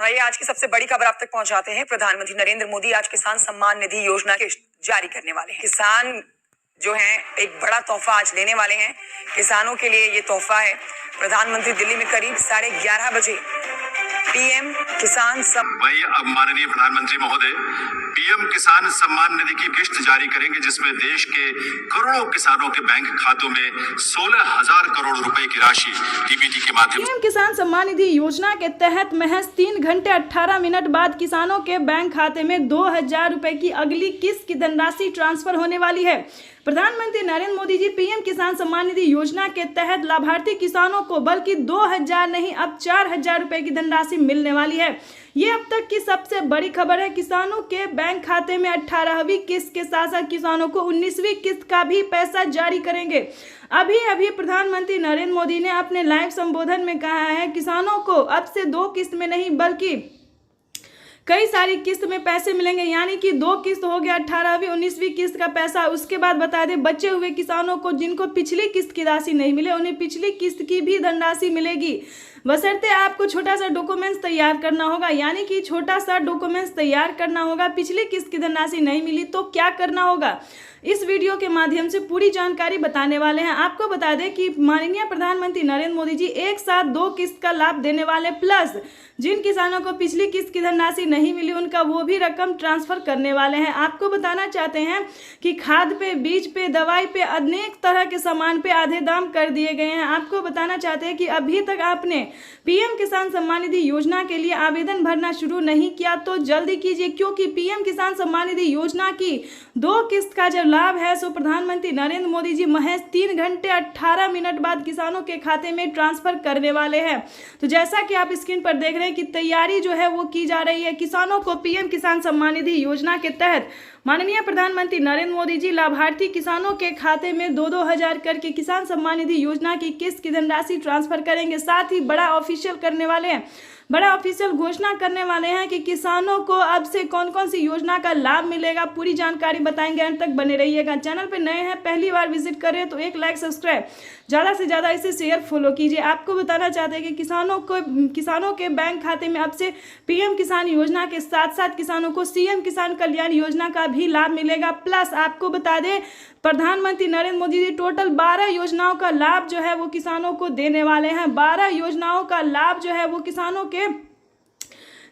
आइए आज की सबसे बड़ी खबर आप तक पहुंचाते हैं। प्रधानमंत्री नरेंद्र मोदी आज किसान सम्मान निधि योजना के जारी करने वाले हैं। किसान जो हैं एक बड़ा तोहफा आज लेने वाले हैं। किसानों के लिए ये तोहफा है। प्रधानमंत्री दिल्ली में करीब 11:30 बजे पीएम किसान वही अब माननीय प्रधानमंत्री महोदय पीएम किसान सम्मान निधि की किश्त जारी करेंगे, जिसमें देश के करोड़ों किसानों के बैंक खातों में 16,000 करोड़ रुपए की राशि डीबीटी के माध्यम से। पीएम किसान सम्मान निधि योजना के तहत महज 3 घंटे 18 मिनट बाद किसानों के बैंक खाते में 2,000 रुपए की अगली किस्त की धनराशि ट्रांसफर होने वाली है। प्रधानमंत्री नरेंद्र मोदी जी पीएम किसान सम्मान निधि योजना के तहत लाभार्थी किसानों को बल्कि 2,000 नहीं अब 4,000 रुपए की धनराशि मिलने वाली है। ये अब तक की सबसे बड़ी खबर है। किसानों के बैंक खाते में 18वीं किस्त के साथ साथ किसानों को 19वीं किस्त का भी पैसा जारी करेंगे। अभी प्रधानमंत्री नरेंद्र मोदी ने अपने लाइव संबोधन में कहा है किसानों को अब से 2 किस्त में नहीं बल्कि कई सारी किस्त में पैसे मिलेंगे, यानी कि 2 किस्त हो गया 18वीं 19वीं किस्त का पैसा। उसके बाद बता दें बचे हुए किसानों को जिनको पिछली किस्त की राशि नहीं मिले उन्हें पिछली किस्त की भी धनराशि मिलेगी। बशर्ते आपको छोटा सा डॉक्यूमेंट्स तैयार करना होगा, यानी कि छोटा सा डॉक्यूमेंट्स तैयार करना होगा। पिछली किस्त की धनराशि नहीं मिली तो क्या करना होगा, इस वीडियो के माध्यम से पूरी जानकारी बताने वाले हैं। आपको बता दें कि माननीय प्रधानमंत्री नरेंद्र मोदी जी एक साथ 2 किस्त का लाभ देने वाले, प्लस जिन किसानों को पिछली किस्त की धनराशि नहीं मिली उनका वो भी रकम ट्रांसफर करने वाले हैं। आपको बताना चाहते हैं कि खाद पे, बीज पे, दवाई पे, अनेक तरह के सामान पे आधे दाम कर दिए गए हैं। आपको बताना चाहते हैं कि अभी तक आपने पीएम किसान सम्मान निधि योजना के लिए आवेदन भरना शुरू नहीं किया तो जल्दी कीजिए, क्योंकि पीएम किसान सम्मान निधि योजना की 2 किस्त का जब लाभ है सो प्रधानमंत्री नरेंद्र मोदी जी महज 3 घंटे 18 मिनट बाद किसानों के खाते में ट्रांसफर करने वाले हैं। तो जैसा कि आप स्क्रीन पर देख रहे हैं कि तैयारी जो है वो की जा रही है। किसानों को पीएम किसान सम्मान निधि योजना के तहत माननीय प्रधानमंत्री नरेंद्र मोदी जी लाभार्थी किसानों के खाते में 2-2 हजार करके किसान सम्मान निधि योजना की किस्त की धनराशि ट्रांसफर करेंगे। साथ ही बड़ा ऑफिशियल करने वाले हैं, बड़ा ऑफिशियल घोषणा करने वाले हैं कि किसानों को अब से कौन कौन सी योजना का लाभ मिलेगा। पूरी जानकारी बताएंगे, अंत तक बने रहिएगा। चैनल पे नए हैं, पहली बार विजिट कर रहे हैं तो एक लाइक, सब्सक्राइब, ज़्यादा से ज़्यादा इसे शेयर फॉलो कीजिए। आपको बताना चाहते हैं कि किसानों के बैंक खाते में अब से पीएम किसान योजना के साथ साथ किसानों को सीएम किसान कल्याण योजना का भी लाभ मिलेगा। प्लस आपको बता दें प्रधानमंत्री नरेंद्र मोदी जी टोटल 12 योजनाओं का लाभ जो है वो किसानों को देने वाले हैं। 12 योजनाओं का लाभ जो है वो किसानों के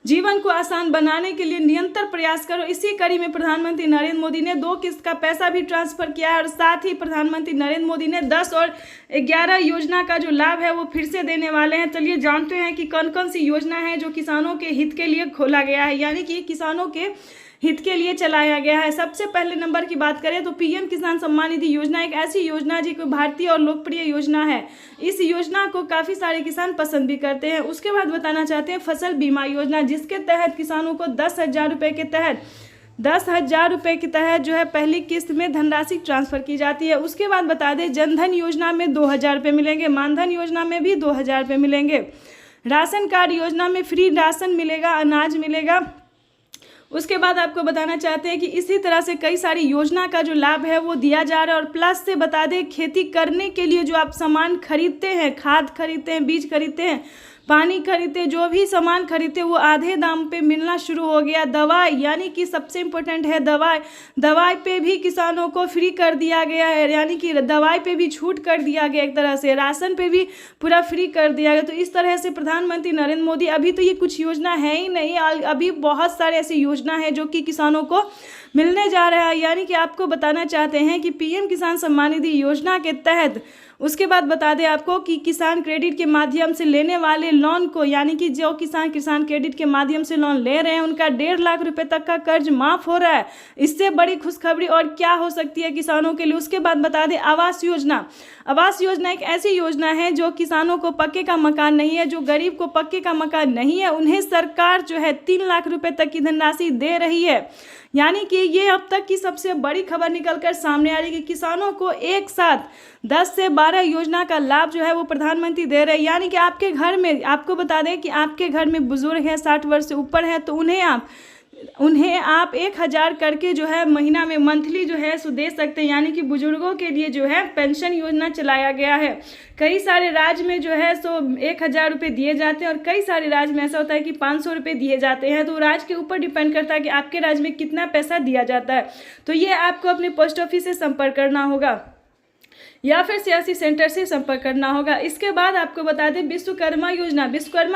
जीवन को आसान बनाने के लिए निरंतर प्रयास करो। इसी कड़ी में प्रधानमंत्री नरेंद्र मोदी ने 2 किस्त का पैसा भी ट्रांसफर किया है और साथ ही प्रधानमंत्री नरेंद्र मोदी ने 10 और 11 योजना का जो लाभ है वो फिर से देने वाले हैं। चलिए जानते हैं कि कौन कौन सी योजना है जो किसानों के हित के लिए खोला गया है, यानी कि किसानों के हित के लिए चलाया गया है। सबसे पहले नंबर की बात करें तो पीएम किसान सम्मान निधि योजना एक ऐसी योजना है जो भारतीय और लोकप्रिय योजना है। इस योजना को काफ़ी सारे किसान पसंद भी करते हैं। उसके बाद बताना चाहते हैं फसल बीमा योजना, जिसके तहत किसानों को 10,000 रुपये के तहत 10,000 रुपये के तहत जो है पहली किस्त में धनराशि ट्रांसफर की जाती है। उसके बाद बता दें जनधन योजना में 2,000 रुपये मिलेंगे, मानधन योजना में भी 2,000 रुपये मिलेंगे, राशन कार्ड योजना में फ्री राशन मिलेगा, अनाज मिलेगा। उसके बाद आपको बताना चाहते हैं कि इसी तरह से कई सारी योजना का जो लाभ है वो दिया जा रहा है। और प्लस से बता दें खेती करने के लिए जो आप सामान खरीदते हैं, खाद खरीदते हैं, बीज खरीदते हैं, पानी खरीदते, जो भी सामान खरीदते वो आधे दाम पे मिलना शुरू हो गया। दवाई, यानी कि सबसे इम्पोर्टेंट है दवाई पे भी किसानों को फ्री कर दिया गया है, यानी कि दवाई पे भी छूट कर दिया गया एक तरह से, राशन पे भी पूरा फ्री कर दिया गया। तो इस तरह से प्रधानमंत्री नरेंद्र मोदी, अभी तो ये कुछ योजना है ही नहीं, अभी बहुत सारे ऐसी योजना है जो कि किसानों को मिलने जा रहा है। यानी कि आपको बताना चाहते हैं कि पीएम किसान सम्मान निधि योजना के तहत उसके बाद बता दें आपको कि किसान क्रेडिट के माध्यम से लेने वाले लोन को, यानी कि जो किसान क्रेडिट के माध्यम से लोन ले रहे हैं उनका 1.5 लाख रुपए तक का कर्ज माफ हो रहा है। इससे बड़ी खुशखबरी और क्या हो सकती है किसानों के लिए। उसके बाद बता दें आवास योजना एक ऐसी योजना है जो किसानों को पक्के का मकान नहीं है, जो गरीब को पक्के का मकान नहीं है, उन्हें सरकार जो है 3 लाख रुपए तक की धनराशि दे रही है। यानी कि ये अब तक की सबसे बड़ी खबर निकलकर सामने आ रही है कि किसानों को एक साथ 10 से 12 योजना का लाभ जो है वो प्रधानमंत्री दे रहे हैं। यानी कि आपके घर में, आपको बता दें कि आपके घर में बुजुर्ग हैं, 60 वर्ष से ऊपर है, तो उन्हें आप उन्हें आप 1000 करके जो है महीना में मंथली जो है सो दे सकते हैं। यानी कि बुजुर्गों के लिए जो है पेंशन योजना चलाया गया है। कई सारे राज्य में जो है सो 1000 रुपये दिए जाते हैं और कई सारे राज्य में ऐसा होता है कि 500 रुपये दिए जाते हैं। तो राज्य के ऊपर डिपेंड करता है कि आपके राज्य में कितना पैसा दिया जाता है। तो ये आपको अपने पोस्ट ऑफिस से संपर्क करना होगा या फिर सियासी सेंटर से संपर्क करना होगा। इसके बाद आपको बता दें विश्वकर्मा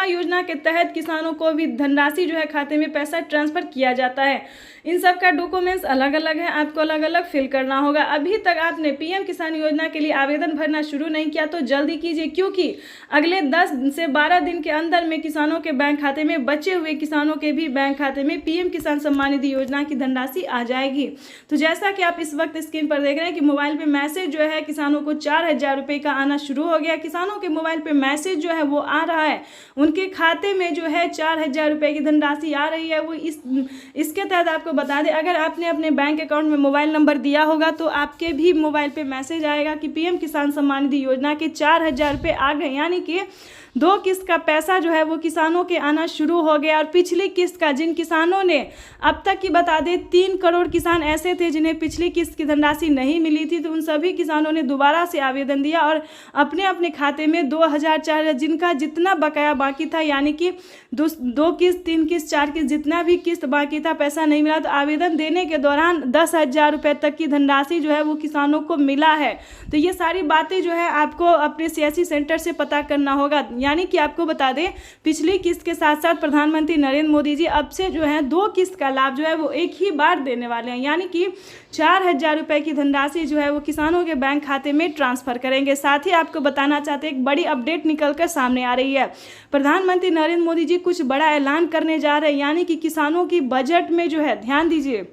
योजना के तहत किसानों को भी धनराशि जो है खाते में पैसा ट्रांसफ़र किया जाता है। इन सब का डॉक्यूमेंट्स अलग अलग है, आपको अलग अलग फिल करना होगा। अभी तक आपने पीएम किसान योजना के लिए आवेदन भरना शुरू नहीं किया तो जल्दी कीजिए, क्योंकि अगले 10 से 12 दिन के अंदर में किसानों के बैंक खाते में, बचे हुए किसानों के भी बैंक खाते में पीएम किसान सम्मान निधि योजना की धनराशि आ जाएगी। तो जैसा कि आप इस वक्त स्क्रीन पर देख रहे हैं कि मोबाइल पे मैसेज जो है किसानों को 4000 रुपये का आना शुरू हो गया। किसानों के मोबाइल पे मैसेज जो है वो आ रहा है, उनके खाते में जो है 4000 रुपये की धनराशि आ रही है। वो इसके तहत आपको बता दें, अगर आपने अपने बैंक अकाउंट में मोबाइल नंबर दिया होगा तो आपके भी मोबाइल पे मैसेज आएगा कि पीएम किसान सम्मान निधि योजना के 4000 रुपये आ गए। यानी कि 2 किस्त का पैसा जो है वो किसानों के आना शुरू हो गया। और पिछली किस्त का, जिन किसानों ने अब तक की बता दें 3 करोड़ किसान ऐसे थे जिन्हें पिछली किस्त की धनराशि नहीं मिली थी, तो उन सभी किसानों ने दोबारा से आवेदन दिया और अपने अपने खाते में 2000, 4000 जिनका जितना बकाया बाकी था, यानी कि 2 किस्त, 3 किस्त, 4 किस्त जितना भी किस्त बाकी था, पैसा नहीं मिला, तो आवेदन देने के दौरान 10,000 रुपये तक की धनराशि जो है वो किसानों को मिला है। तो ये सारी बातें जो है आपको अपने सियासी सेंटर से पता करना होगा। यानी कि आपको बता दें पिछली किस्त के साथ साथ प्रधानमंत्री नरेंद्र मोदी जी अब से जो है 2 किस्त का लाभ जो है वो एक ही बार देने वाले हैं। यानी कि 4000 रुपये की धनराशि जो है वो किसानों के बैंक खाते में ट्रांसफर करेंगे। साथ ही आपको बताना चाहते हैं एक बड़ी अपडेट निकलकर सामने आ रही है। प्रधानमंत्री नरेंद्र मोदी जी कुछ बड़ा ऐलान करने जा रहे हैं। यानी कि किसानों की बजट में जो है, ध्यान दीजिए,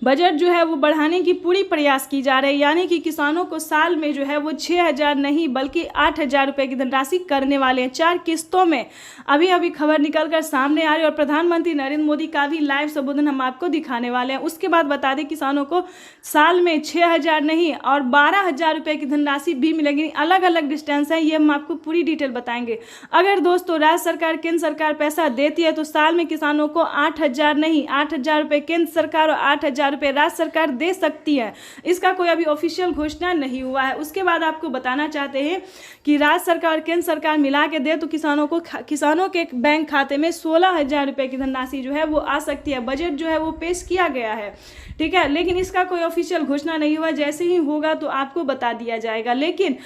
बजट जो है वो बढ़ाने की पूरी प्रयास की जा रही है। यानी कि किसानों को साल में जो है वो 6000 नहीं बल्कि 8000 रुपये की धनराशि करने वाले हैं 4 किस्तों में। अभी अभी खबर निकलकर सामने आ रही है और प्रधानमंत्री नरेंद्र मोदी का भी लाइव संबोधन हम आपको दिखाने वाले हैं। उसके बाद बता दें किसानों को साल में 6000 नहीं और 12000 रुपये की धनराशि भी मिलेगी। अलग अलग डिस्टेंस है, ये हम आपको पूरी डिटेल बताएंगे। अगर दोस्तों राज्य सरकार, केंद्र सरकार पैसा देती है तो साल में किसानों को 8000 नहीं 8000 रुपये केंद्र सरकार और 8000 रुपये राज्य सरकार दे सकती है। इसका कोई अभी ऑफिशियल घोषणा नहीं हुआ है। उसके बाद आपको बताना चाहते हैं कि राज्य सरकार और केंद्र सरकार मिला के दे तो किसानों के बैंक खाते में 16000 रुपये की धनराशि जो है वो आ सकती है। बजट जो है वो पेश किया गया है, ठीक है, लेकिन इसका कोई ऑफिशियल घोषणा नहीं हुआ। जैसे ही होगा तो आपको बता दिया जाएगा। लेकिन